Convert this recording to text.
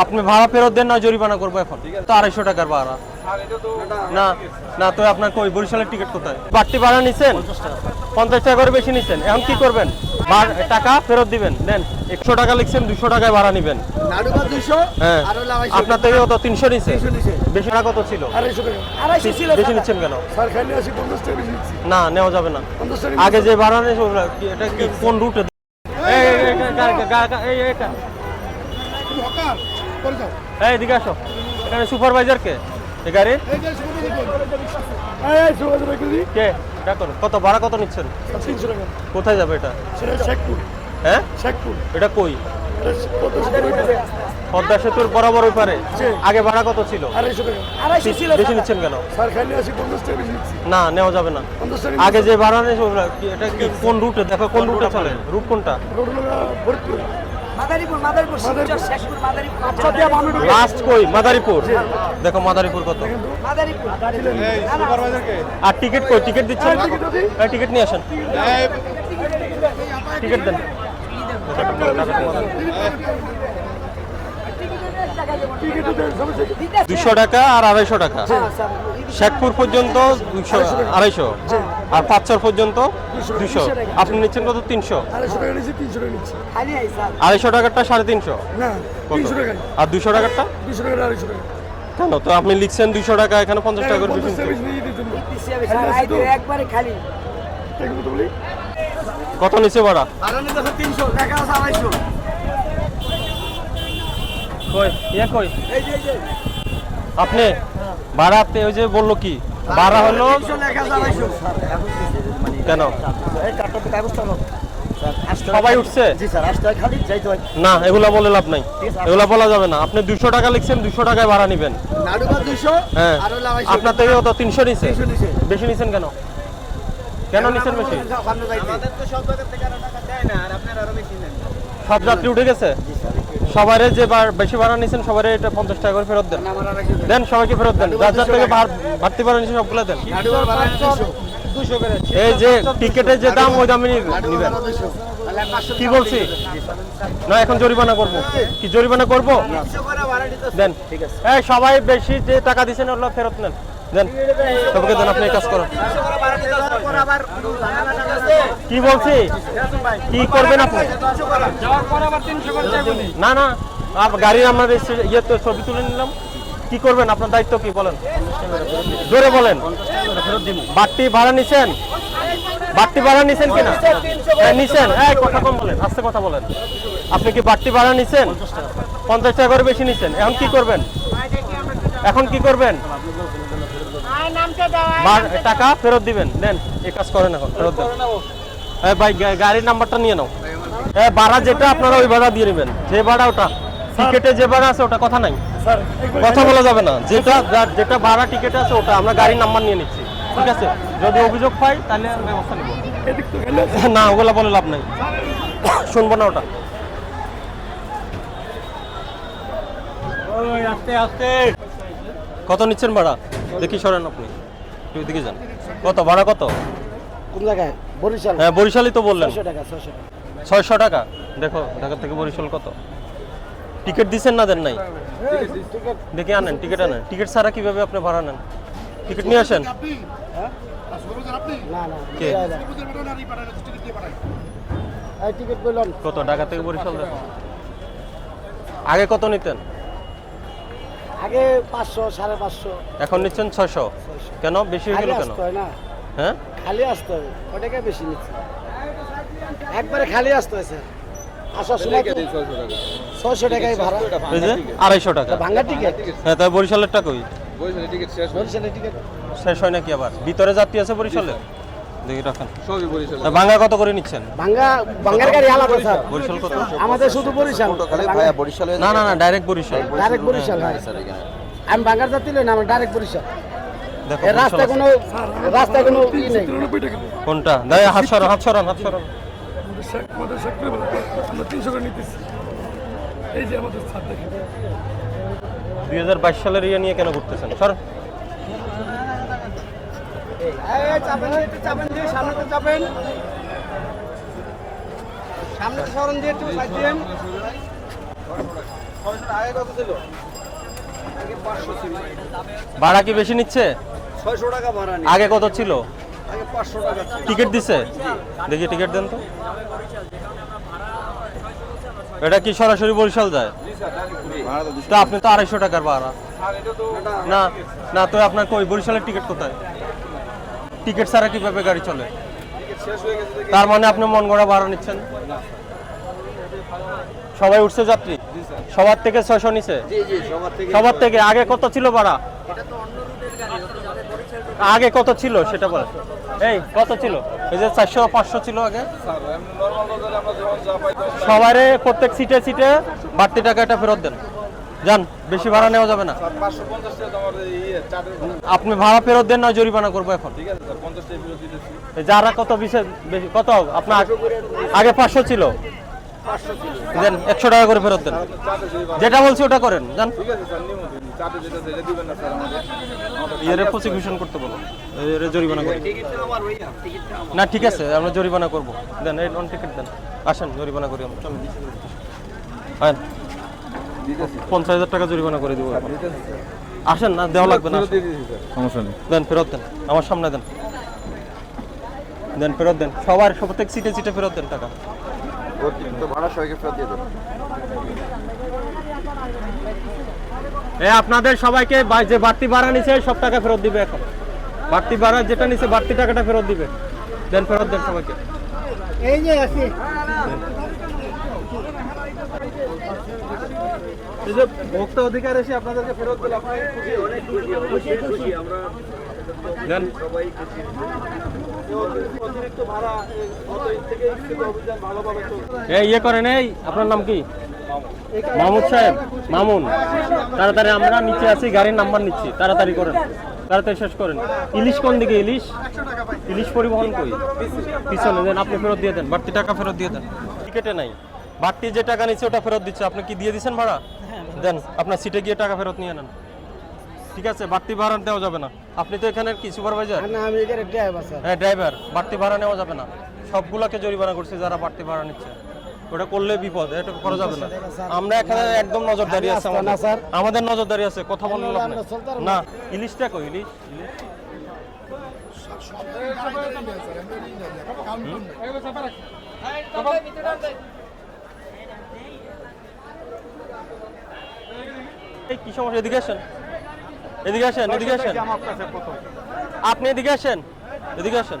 আপনি ভাড়া ফেরত দেন না জরিমানা করবো এখন তো 250 টাকার ভাড়া না না তো আপনার কই বরিশালের টিকিট কোথায় বাড়তি ভাড়া নিছেন 50 টাকা করে বেশি নিছেন এখন কি করবেন টাকা ফেরত দিবেন দেন 100 টাকা লিখছেন 200 টাকায় ভাড়া নিবেন হ্যাঁ আপনার থেকে কত 300 নিছে বেশি টাকা কত ছিল 250 ছিল বেশি নিচ্ছেন কেন না নেওয়া যাবে না আগে যে ভাড়া নেই এটা কি কোন রুটে এই দিকে আসো এখানে সুপারভাইজার কে এই গাড়ি কে ডাকুন কত ভাড়া কত নিচ্ছেন 300 টাকা কোথায় যাবে এটা শেখপুর হ্যাঁ শেখপুর এটা কই পদ্মা সেতুর বরাবর ওই পারে আগে ভাড়া কত ছিল 250 টাকা বেশি নিচ্ছেন কেন স্যার খালি আসি 50 টাকা বেশি নিচ্ছি না নেওয়া যাবে না আগে যে ভাড়া নেই এটা কি কোন রুটে দেখো কোন রুটে চলে রুট কোনটা লাস্ট কই মাদারীপুর দেখো মাদারীপুর কত আর টিকিট কই টিকিট দিচ্ছেন টিকিট নিয়ে আসেন টিকিট দেন 200 টাকা আর 250 টাকা শেখপুর পর্যন্ত 250 আর পাঁচচর পর্যন্ত 200 আপনি নিচ্ছেন কত 300 250 টাকারটা 350 আর 200 টাকারটা কেন তো আপনি লিখছেন 200 টাকা এখানে 50 টাকা করে বেশি কত নিচে ভাড়া আপনি ভাড়াতে ওই যে বললো কি ভাড়া হলো কেন সবাই উঠছে না এগুলা বলে লাভ নাই এগুলা বলা যাবে না আপনি 200 টাকা লিখছেন 200 টাকায় ভাড়া নিবেন হ্যাঁ আপনার থেকে কত 300 নিছে বেশি নিছেন কেন কেন নিছেন বেশি সব যাত্রী উঠে গেছে সবাই যে বেশি ভাড়া নিছেন সবাই এটা 50 টাকা করে ফেরত দেন দেন সবাইকে ফেরত দেন যার যার থেকে বাড়তি ভাড়া নিছেন সবগুলো দেন এই যে টিকেটের যে দাম ওই দামে নিবেন কি বলছি না এখন জরিমানা করব কি জরিমানা করব দেন ঠিক আছে এই সবাই বেশি যে টাকা দিছেন ওগুলো ফেরত নেন দেন সবাইকে দেন আপনি কাজ করুন কি বলছি কি করবেন আপনি না না গাড়ি আমরা ইয়ে তো ছবি তুলে নিলাম কি করবেন আপনার দায়িত্ব কি বলেন জোরে বলেন বাড়তি ভাড়া নিছেন বাড়তি ভাড়া নিছেন কিনা নিছেন এই কথা কম বলেন আস্তে কথা বলেন আপনি কি বাড়তি ভাড়া নিছেন 50 টাকা করে বেশি নিছেন এখন কি করবেন এখন কি করবেন টাকা ফেরত দিবেন দেন এই কাজ করেন এখন ফেরত দেন ভাই গাড়ির নাম্বারটা নিয়ে নাও ভাড়া যেটা আপনারা ওই ভাড়া দিয়ে নেবেন যে ভাড়া ওটা টিকেটে যে ভাড়া আছে ওটা কথা নাই কথা বলা যাবে না যেটা যেটা ভাড়া টিকেটে আছে ওটা আমরা গাড়ির নাম্বার নিয়ে নিচ্ছি ঠিক আছে যদি অভিযোগ পাই তাহলে ব্যবস্থা নেব না ওগুলা বলে লাভ নাই শুনবো না ওটা আস্তে আস্তে কত নিচ্ছেন ভাড়া দেখি সরেন আপনি দিকে যান কত ভাড়া কত কোন জায়গায় বরিশাল হ্যাঁ বরিশালই তো বললেন 600 টাকা 600 টাকা দেখো ঢাকা থেকে বরিশাল কত টিকিট দিছেন না দেন নাই দেখে আনেন টিকিট আনেন টিকিট ছাড়া কিভাবে আপনি ভাড়া নেন টিকিট নিয়ে আসেন কত ঢাকা থেকে বরিশাল দেখো আগে কত নিতেন আগে 500 550 এখন নিচ্ছেন 600 কেন বেশি হয়ে গেল কেন হ্যাঁ খালি আসতে হবে ওটাকে বেশি নিচ্ছে একবারে খালি আসতে হয়েছে আসার সময় 600 টাকাই ভাড়া এই যে 250 টাকা ভাঙা টিকিট হ্যাঁ তাই বরিশালের টাকা কই বরিশালের টিকিট শেষ বরিশালের টিকিট শেষ হয় নাকি আবার ভিতরে যাত্রী আছে বরিশালে দেখি রাখেন সবই বরিশাল ভাঙা কত করে নিচ্ছেন ভাঙার গাড়ি আলাদা স্যার বরিশাল কত আমাদের শুধু বরিশাল খালি ভাইয়া বরিশালে না না না ডাইরেক্ট বরিশাল স্যার এখানে আমি ভাঙার যাত্রী লই না আমি ডাইরেক্ট বরিশাল দেখো রাস্তা কোনো ই নেই কোনটা দাই হাত সরান আমাদের শেখপুর আমরা 300 করে নিতেছি এই যে আমাদের ছাদ দেখেন 2022 সালের ইয়ে নিয়ে কেন ঘুরতেছেন সর চাপেন দিয়ে সামনে তো চাপেন সামনে তো সরণ দিয়ে একটু সাইড দিন আগে কত ছিল? আগে 500 ছিল। ভাড়া কি বেশি নিচ্ছে? 600 টাকা ভাড়া নেই। আগে কত ছিল? আগে 500 টাকা ছিল। টিকিট দিছে? দেখি টিকিট দেন তো। এটা কি সরাসরি বরিশাল যায়? তো আপনি তো 250 টাকার ভাড়া। না না, তো আপনার কই বরিশালের টিকিট কোথায়? টিকিট ছাড়া কিভাবে গাড়ি চলে? শেষ হয়ে গেছে দেখি। তার মানে আপনি মন গড়া ভাড়া নিচ্ছেন। সবাই উঠছে যাত্রী? সবার থেকে 600 নিছে? জি জি, সবার থেকে। সবার থেকে আগে কত ছিল ভাড়া? আগে কত ছিল সেটা বলেন। এই কত ছিল? এই যে 400 500 ছিল আগে। স্যার এমনি নরমাল বাজারে আমরা যখন যা পাই তখন সবারে প্রত্যেক সিটে সিটে বাড়তি টাকাটা ফেরত দেন। যান, বেশি ভাড়া নেওয়া যাবে না। স্যার 550 টাকা তোমার ইয়ে চার্টের ভাড়া। আপনি ভাড়া ফেরত দেন না জরিমানা করবো এখন। ঠিক আছে স্যার, 50 টাকা ফেরত দিতেছি। যারা কত বেশি কত আপনার আগে 500 ছিল, 500 ছিল। দেন 100 টাকা করে ফেরত দেন। আপনার চার্টে যদি ভাড়া। যেটা বলছি ওটা করেন, যান। ঠিক আছে স্যার, নিয়ম দিন। চার্টে যেটা সেটা দিবেন না স্যার আমাদের। এর প্রসিকিউশন করতে বলো, এর জরিমানা করতে। টিকিটটা আমার ভাইয়া, টিকিটটা আমার। না ঠিক আছে, আমরা জরিমানা করবো। দেন এই নন টিকিট দেন, আসেন জরিমানা করি আমরা। চলেন আয়েন, দিতেছি। 50,000 টাকা জরিমানা করে দিব। দিতেছি স্যার। আসেন না, দেওয়া লাগবে না। ফেরত দিয়ে দিতেছি স্যার। সমস্যা নেই। দেন ফেরত দেন, আমার সামনে দেন। দেন ফেরত দেন, সবার প্রত্যেক সিটে সিটে ফেরত দেন টাকা। তো ভাড়া সবাইকে ফেরত দিয়ে দেন। আপনাদের সবাইকে যে বাড়তি ভাড়া নিছে সব টাকা ফেরত দিবে এখন। বাড়তি ভাড়া যেটা নিছে বাড়তি টাকাটা ফেরত দিবে। দেন ফেরত দেন সবাইকে। এই যে আছে। এই যে ভোক্তা অধিকার এসে আপনাদেরকে ফেরত দিল, আপনারা খুশি? অনেক খুশি আমরা দেন সবাই খুশি। অতিরিক্ত ভাড়া গত ঈদ থেকে ঈদ অভিযান ভালোভাবে চলছে। এই ইয়ে করেন, এই আপনার নাম কি? মামুন সাহেব, মামুন। তাড়াতাড়ি আমরা নিচে আছি, গাড়ির নাম্বার নিচ্ছি, তাড়াতাড়ি করেন, তাড়াতাড়ি শেষ করেন। ইলিশ কোন দিকে? ইলিশ ইলিশ পরিবহন কই? পিছনে। দেন আপনি ফেরত দিয়ে দেন, বাড়তি টাকা ফেরত দিয়ে দেন। টিকেটে নাই, বাড়তি যে টাকা নিচ্ছে ওটা ফেরত দিচ্ছে। আপনি কি দিয়ে দিচ্ছেন ভাড়া? দেন, আপনার সিটে গিয়ে টাকা ফেরত নিয়ে নেন। ঠিক আছে, বাড়তি ভাড়া দেওয়া যাবে না। আপনি তো এখানের কি সুপারভাইজার? না, আমি এখানে ড্রাইভার স্যার। হ্যাঁ ড্রাইভার, বাড়তি ভাড়া নেওয়া যাবে না। সবগুলাকে জরিমানা করছে যারা বাড়তি ভাড়া নিচ্ছে। ওটা করলে বিপদ, এটা করা যাবে না। আমরা এখানে একদম নজরদারি আছে না, স্যার। আমাদের নজরদারি আছে, কথা বললাম আমরা চলতে পারবো না। ইলিশটা কই? ইলিশ এই কি সমস্যা? এদিকে আসেন, এদিকে আসেন, এদিকে আসেন। আপনি এদিকে আসেন, এদিকে আসেন।